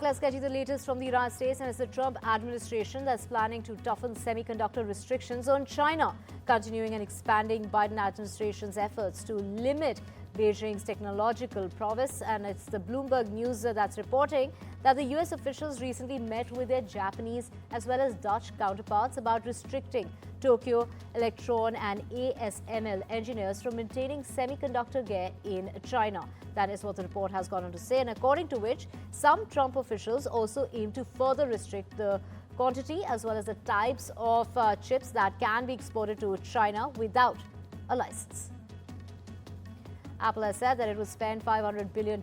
Let's get you the latest from the United States, and it's the Trump administration that's planning to toughen semiconductor restrictions on China, continuing and expanding Biden administration's efforts to limit Beijing's technological prowess. And it's the Bloomberg News that's reporting that the US officials recently met with their Japanese as well as Dutch counterparts about restricting Tokyo Electron and ASML engineers from maintaining semiconductor gear in China. That is what the report has gone on to say, and according to which some Trump officials also aim to further restrict the quantity as well as the types of chips that can be exported to China without a license. Apple has said that it will spend $500 billion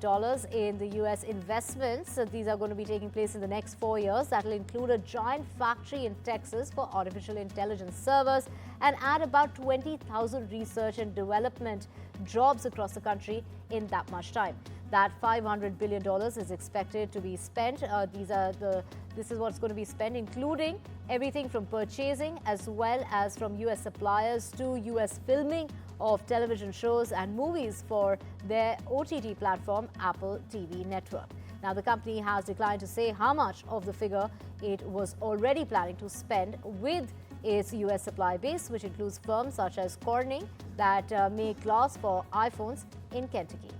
in the U.S. investments. These are going to be taking place in the next 4 years. That will include a giant factory in Texas for artificial intelligence servers and add about 20,000 research and development jobs across the country in that much time. That $500 billion is expected to be spent. This is what's going to be spent, including everything from purchasing as well as from U.S. suppliers to U.S. filming of television shows and movies for their OTT platform, Apple TV network. Now, the company has declined to say how much of the figure it was already planning to spend with its U.S. supply base, which includes firms such as Corning that make glass for iPhones in Kentucky.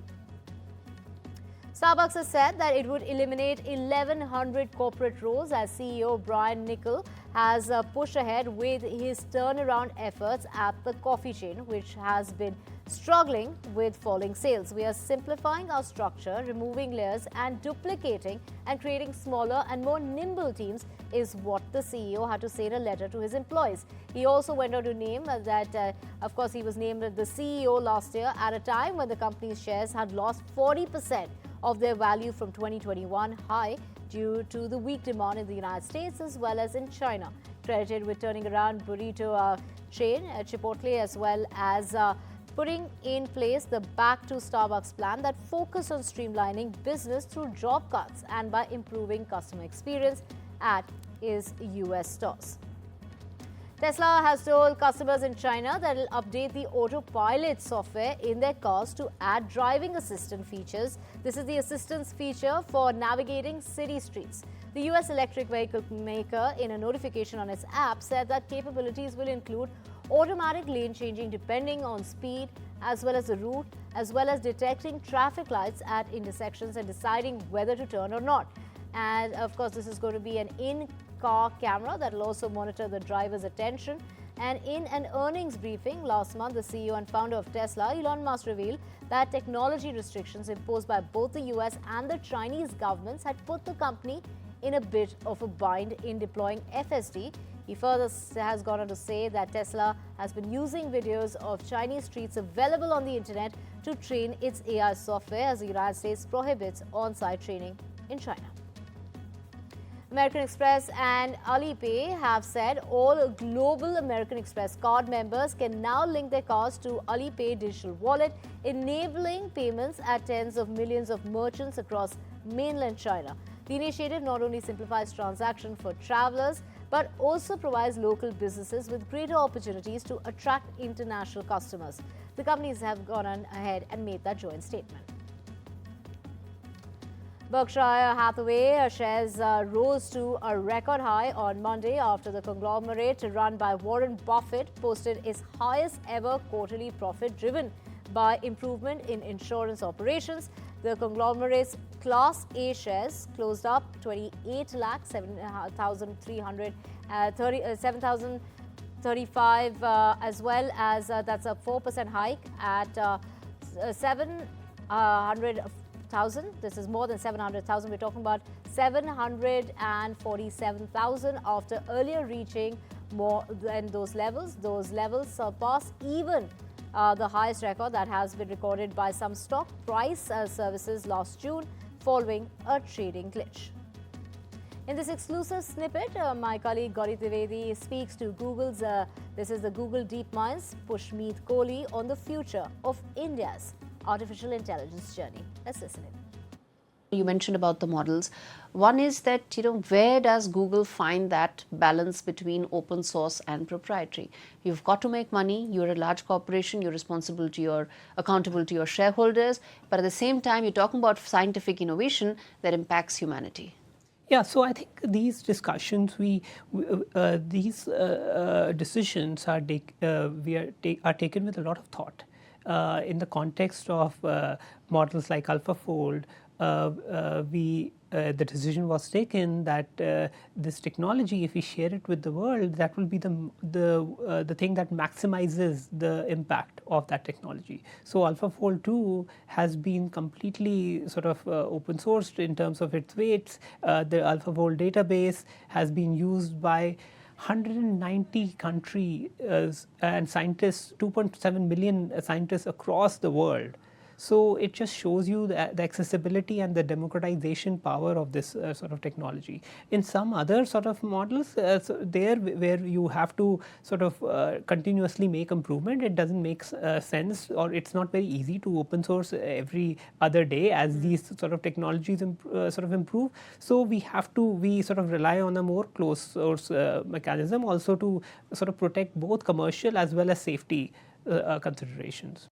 Starbucks has said that it would eliminate 1,100 corporate roles as CEO Brian Niccol has pushed ahead with his turnaround efforts at the coffee chain, which has been struggling with falling sales. We are simplifying our structure, removing layers and duplicating and creating smaller and more nimble teams is what the CEO had to say in a letter to his employees. He also went on to name that, of course, he was named the CEO last year at a time when the company's shares had lost 40% of their value from 2021 high due to the weak demand in the United States as well as in China. Credited with turning around burrito chain Chipotle as well as putting in place the Back to Starbucks plan that focus on streamlining business through job cuts and by improving customer experience at its US stores. Tesla has told customers in China that it will update the autopilot software in their cars to add driving assistant features. This is the assistance feature for navigating city streets. The US electric vehicle maker, in a notification on its app, said that capabilities will include automatic lane changing depending on speed as well as the route, as well as detecting traffic lights at intersections and deciding whether to turn or not. And of course, this is going to be an in-car camera that will also monitor the driver's attention. And in an earnings briefing last month, the CEO and founder of Tesla, Elon Musk, revealed that technology restrictions imposed by both the US and the Chinese governments had put the company in a bit of a bind in deploying FSD. He further has gone on to say that Tesla has been using videos of Chinese streets available on the internet to train its AI software as the United States prohibits on-site training in China. American Express and Alipay have said all global American Express card members can now link their cards to Alipay digital wallet, enabling payments at tens of millions of merchants across mainland China. The initiative not only simplifies transactions for travelers, but also provides local businesses with greater opportunities to attract international customers. The companies have gone on ahead and made that joint statement. Berkshire Hathaway shares rose to a record high on Monday after the conglomerate run by Warren Buffett posted its highest ever quarterly profit driven by improvement in insurance operations. The conglomerate's Class A shares closed up 7,035 as well as that's a 4% hike at 700,000. This is more than 700,000. We're talking about 747,000 after earlier reaching more than those levels. Those levels surpass even the highest record that has been recorded by some stock price services last June following a trading glitch. In this exclusive snippet, my colleague Gauri Trivedi speaks to Google's, this is the Google DeepMind's Pushmeet Kohli on the future of India's artificial intelligence journey. Let's listen in. You mentioned about the models. One is that, where does Google find that balance between open source and proprietary? You've got to make money. You're a large corporation. You're accountable to your shareholders. But at the same time, you're talking about scientific innovation that impacts humanity. Yeah, so I think these discussions, these decisions are taken with a lot of thought. In the context of models like AlphaFold, the decision was taken that this technology, if we share it with the world, that will be the thing that maximizes the impact of that technology. So AlphaFold 2 has been completely sort of open sourced in terms of its weights. The AlphaFold database has been used by 190 countries and scientists, 2.7 million scientists across the world. So it just shows you the accessibility and the democratization power of this sort of technology. In some other sort of models, where you have to sort of continuously make improvement, it doesn't make sense, or it's not very easy to open source every other day as these sort of technologies sort of improve. So we sort of rely on a more closed source mechanism also to sort of protect both commercial as well as safety considerations.